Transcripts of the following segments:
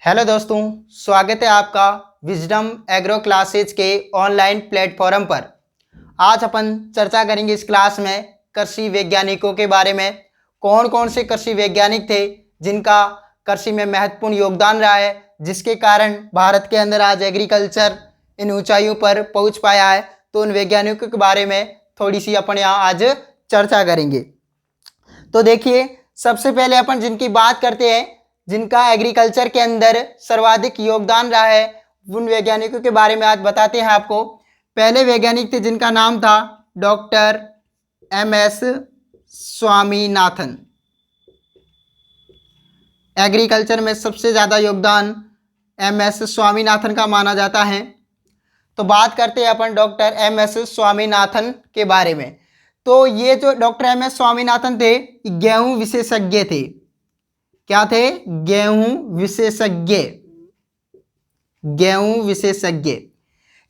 Hello दोस्तों, स्वागत है आपका विजडम एग्रो क्लासेज के ऑनलाइन प्लेटफॉर्म पर। आज अपन चर्चा करेंगे इस क्लास में कृषि वैज्ञानिकों के बारे में। कौन कौन से कृषि वैज्ञानिक थे जिनका कृषि में महत्वपूर्ण योगदान रहा है, जिसके कारण भारत के अंदर आज एग्रीकल्चर इन ऊंचाइयों पर पहुंच पाया है। तो उन वैज्ञानिकों के बारे में थोड़ी सी अपन यहाँ आज चर्चा करेंगे। तो देखिए, सबसे पहले अपन जिनकी बात करते हैं, जिनका एग्रीकल्चर के अंदर सर्वाधिक योगदान रहा है, उन वैज्ञानिकों के बारे में आज बताते हैं आपको। पहले वैज्ञानिक थे जिनका नाम था डॉक्टर एम.एस. स्वामीनाथन। एग्रीकल्चर में सबसे ज़्यादा योगदान एम.एस. स्वामीनाथन का माना जाता है। तो बात करते हैं अपन डॉक्टर एम.एस. स्वामीनाथन के बारे में। तो ये जो डॉक्टर एम.एस. स्वामीनाथन थे, गेहूं विशेषज्ञ थे। क्या थे? गेहूं विशेषज्ञ। गेहूं विशेषज्ञ।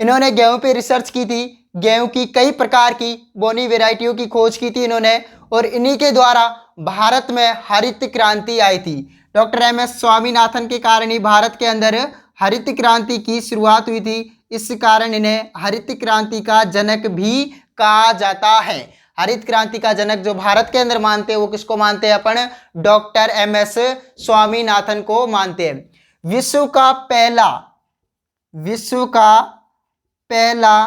इन्होंने गेहूं पे रिसर्च की थी। गेहूं की कई प्रकार की बोनी वैरायटियों की खोज की थी इन्होंने, और इन्हीं के द्वारा भारत में हरित क्रांति आई थी। Doctor MS. स्वामीनाथन के कारण ही भारत के अंदर हरित क्रांति की शुरुआत हुई थी। इस कारण इन्हें हरित क्रांति का जनक भी कहा जाता है। हरित क्रांति का जनक जो भारत के अंदर मानते हैं, वो किसको मानते हैं अपन? Doctor MS. स्वामीनाथन को मानते हैं। विश्व का पहला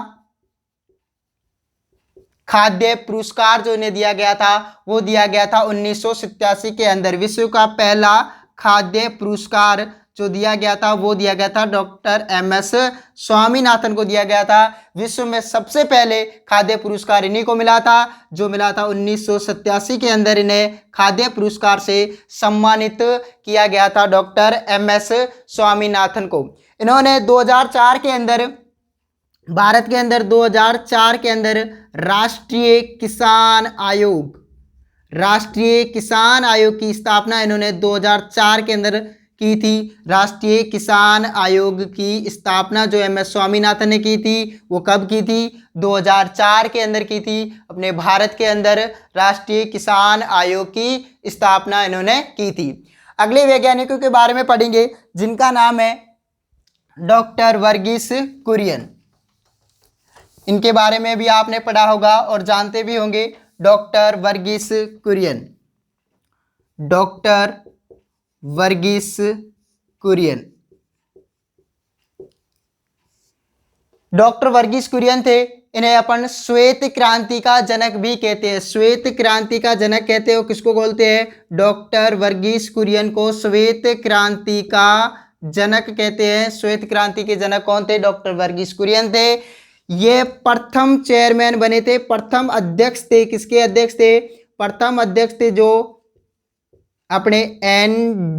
खाद्य पुरस्कार जो इन्हें दिया गया था, वो दिया गया था 1987 के अंदर। विश्व का पहला खाद्य पुरस्कार जो दिया गया था, वो दिया गया था डॉक्टर एम.एस. स्वामीनाथन को दिया गया था। विश्व में सबसे पहले खाद्य पुरस्कार इन्हीं को मिला था, जो मिला था 1987 के अंदर। इन्हें खाद्य पुरस्कार से सम्मानित किया गया था डॉक्टर एम.एस. स्वामीनाथन को। इन्होंने 2004 के अंदर, भारत के अंदर 2004 के अंदर राष्ट्रीय किसान आयोग की स्थापना इन्होंने 2004 के अंदर की थी। राष्ट्रीय किसान आयोग की स्थापना जो एम.एस. स्वामीनाथन ने की थी, वो कब की थी? 2004 के अंदर की थी। अपने भारत के अंदर राष्ट्रीय किसान आयोग की स्थापना इन्होंने की थी। अगले वैज्ञानिकों के बारे में पढ़ेंगे जिनका नाम है डॉक्टर वर्गीस कुरियन। इनके बारे में भी आपने पढ़ा होगा और जानते भी होंगे। Doctor Verghese Kurien. Doctor Verghese Kurien. Doctor Verghese Kurien थे। इन्हें अपन श्वेत क्रांति का जनक भी कहते हैं। श्वेत क्रांति का जनक कहते हैं, किसको बोलते हैं? डॉक्टर वर्गीस कुरियन को श्वेत क्रांति का जनक कहते हैं। श्वेत क्रांति के जनक कौन थे? डॉक्टर वर्गीस कुरियन थे। ये प्रथम चेयरमैन बने थे, प्रथम अध्यक्ष थे। किसके अध्यक्ष थे? प्रथम अध्यक्ष थे जो अपने एनडीडीबी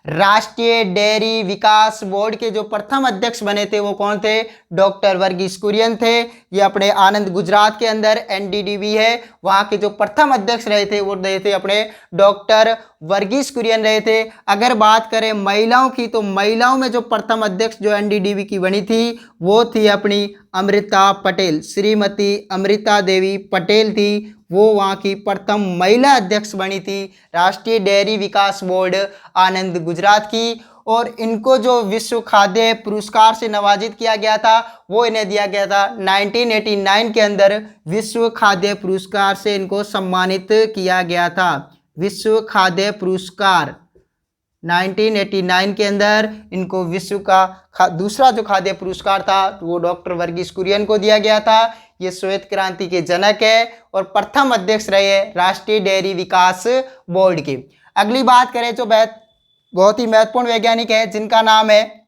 राष्ट्रीय डेयरी विकास बोर्ड के जो प्रथम अध्यक्ष बने थे, वो कौन थे? डॉक्टर वर्गीस कुरियन थे। ये अपने आनंद गुजरात के अंदर एनडीडीबी है, वहाँ के जो प्रथम अध्यक्ष रहे थे, वो रहे थे अपने डॉक्टर वर्गीस कुरियन रहे थे। अगर बात करें महिलाओं की, तो महिलाओं में जो प्रथम अध्यक्ष जो एनडीडीबी की बनी थी, वो थी अपनी अमृता पटेल। श्रीमती अमृता देवी पटेल थी, वो वहाँ की प्रथम महिला अध्यक्ष बनी थी राष्ट्रीय डेयरी विकास बोर्ड आनंद गुजरात की। और इनको जो विश्व खाद्य पुरस्कार से नवाजित किया गया था, वो इन्हें दिया गया था 1989 के अंदर। विश्व खाद्य पुरस्कार से इनको सम्मानित किया गया था। विश्व खाद्य पुरस्कार 1989 के अंदर इनको विश्व का दूसरा जो खाद्य पुरस्कार था, वो डॉक्टर वर्गीस कुरियन को दिया गया था। ये श्वेत क्रांति के जनक है और प्रथम अध्यक्ष रहे हैं राष्ट्रीय डेयरी विकास बोर्ड के। अगली बात करें जो बहुत ही महत्वपूर्ण वैज्ञानिक है, जिनका नाम है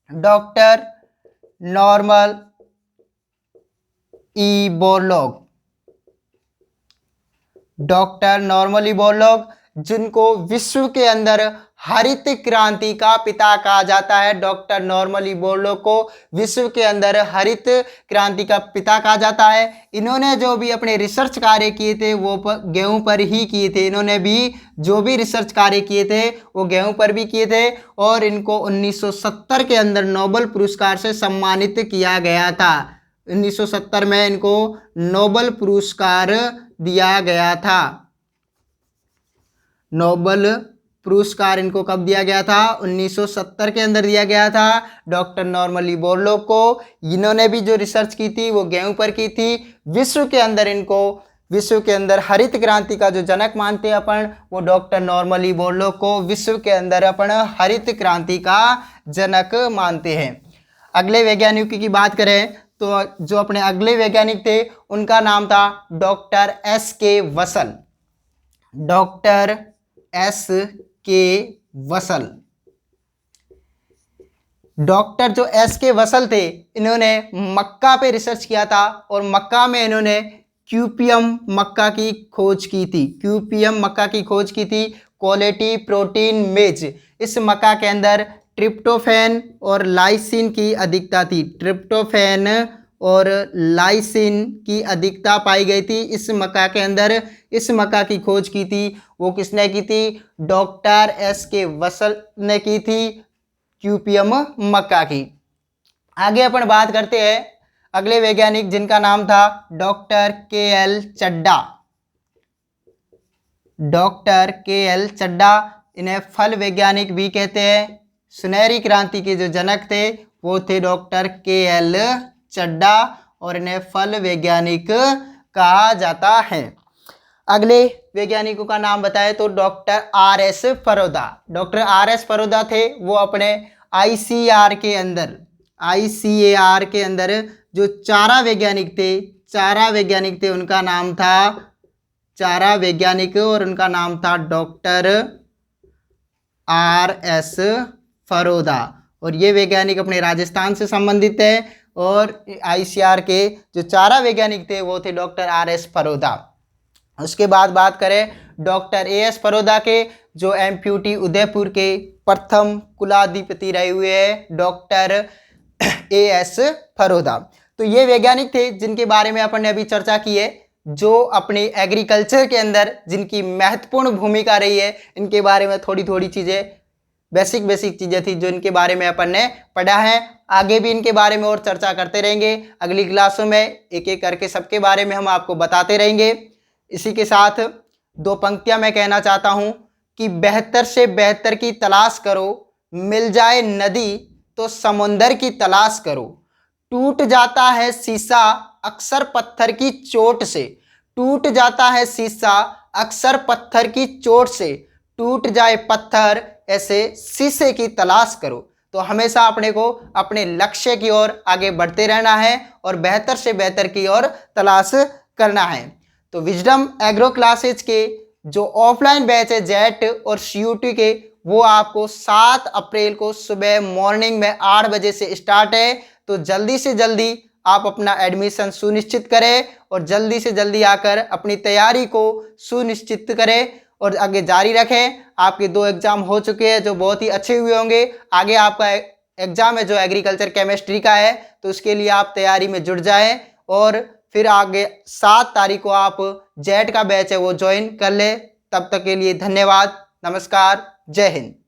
doctor Norman E Borlaug. Doctor Norman E Borlaug, जिनको विश्व के अंदर हरित क्रांति का पिता कहा जाता है। डॉक्टर नॉर्मन ई बोरलॉग को विश्व के अंदर हरित क्रांति का पिता कहा जाता है। इन्होंने जो भी अपने रिसर्च कार्य किए थे, वो गेहूं पर ही किए थे। इन्होंने भी जो भी रिसर्च कार्य किए थे, वो गेहूं पर भी किए थे। और इनको 1970 के अंदर नोबेल पुरस्कार से सम्मानित किया गया था। 1970 में इनको नोबेल पुरस्कार दिया गया था। नोबेल पुरस्कार इनको कब दिया गया था? 1970 के अंदर दिया गया था डॉक्टर नॉर्मली बोरलॉग को। इन्होंने भी जो रिसर्च की थी वो गेहूं पर की थी। विश्व के अंदर हरित क्रांति का जो जनक मानते हैं अपन, वो डॉक्टर नॉर्मली बोरलॉग को विश्व के अंदर अपन हरित क्रांति का जनक मानते हैं। अगले वैज्ञानिक की बात करें तो जो अपने अगले वैज्ञानिक थे उनका नाम था doctor S.K. Vasal. Doctor S.K. Vasal. Doctor जो S.K. वसल थे, इन्होंने मक्का पे रिसर्च किया था और मक्का में इन्होंने क्यूपियम मक्का की खोज की थी। क्यूपियम मक्का की खोज की थी। क्वालिटी प्रोटीन मेज। इस मक्का के अंदर ट्रिप्टोफैन और लाइसिन की अधिकता थी। ट्रिप्टोफैन और लाइसिन की अधिकता पाई गई थी इस मक्का के अंदर। इस मक्का की खोज की थी वो किसने की थी? Doctor S.K. वसल ने की थी, क्यूपियम मक्का की। आगे अपन बात करते हैं अगले वैज्ञानिक जिनका नाम था डॉक्टर K.L. चड्डा। Doctor K.L. चड्डा, इन्हें फल वैज्ञानिक भी कहते हैं। सुनहरी क्रांति के जो जनक थे वो थे डॉक्टर K.L. चड्डा और इन्हें फल वैज्ञानिक कहा जाता है। अगले वैज्ञानिकों का नाम बताएं तो डॉक्टर R.S. फरोदा। Doctor R.S. फरोदा थे वो अपने ICAR के अंदर जो चारा वैज्ञानिक थे उनका नाम था चारा वैज्ञानिक और उनका नाम था डॉक्टर R.S. फरोदा। और ये वैज्ञानिक अपने राजस्थान से संबंधित है और ICAR के जो चारा वैज्ञानिक थे वो थे डॉक्टर R.S. फरोदा। उसके बाद बात करें डॉक्टर A.S. फरोदा के, जो एमपीयूटी उदयपुर के प्रथम कुलाधिपति रहे हुए हैं, डॉक्टर A.S. फरोदा। तो ये वैज्ञानिक थे जिनके बारे में अपन ने अभी चर्चा की है, जो अपने एग्रीकल्चर के अंदर जिनकी महत्वपूर्ण भूमिका रही है। इनके बारे में थोड़ी चीज़ें बेसिक चीज़ें थी जो इनके बारे में अपन ने पढ़ा है। आगे भी इनके बारे में और चर्चा करते रहेंगे। अगली क्लासों में एक एक करके सबके बारे में हम आपको बताते रहेंगे। इसी के साथ दो पंक्तियां मैं कहना चाहता हूं कि बेहतर से बेहतर की तलाश करो, मिल जाए नदी तो समुंदर की तलाश करो। टूट जाता है शीशा अक्सर पत्थर की चोट से। टूट जाता है शीशा अक्सर पत्थर की चोट से। टूट जाए पत्थर ऐसे शीशे की तलाश करो। तो हमेशा अपने को अपने लक्ष्य की ओर आगे बढ़ते रहना है और बेहतर से बेहतर की ओर तलाश करना है। तो विजडम एग्रो क्लासेज के जो ऑफलाइन बैच है जेट और CUT के, वो आपको 7 अप्रैल को सुबह मॉर्निंग में 8 बजे से स्टार्ट है। तो जल्दी से जल्दी आप अपना एडमिशन सुनिश्चित करें और जल्दी से जल्दी आकर अपनी तैयारी को सुनिश्चित करें और आगे जारी रखें। आपके 2 एग्जाम हो चुके हैं जो बहुत ही अच्छे हुए होंगे। आगे आपका एग्जाम है जो एग्रीकल्चर केमिस्ट्री का है, तो उसके लिए आप तैयारी में जुट जाएं और फिर आगे 7 तारीख को आप जेट का बैच है वो ज्वाइन कर ले। तब तक के लिए धन्यवाद, नमस्कार, जय हिंद।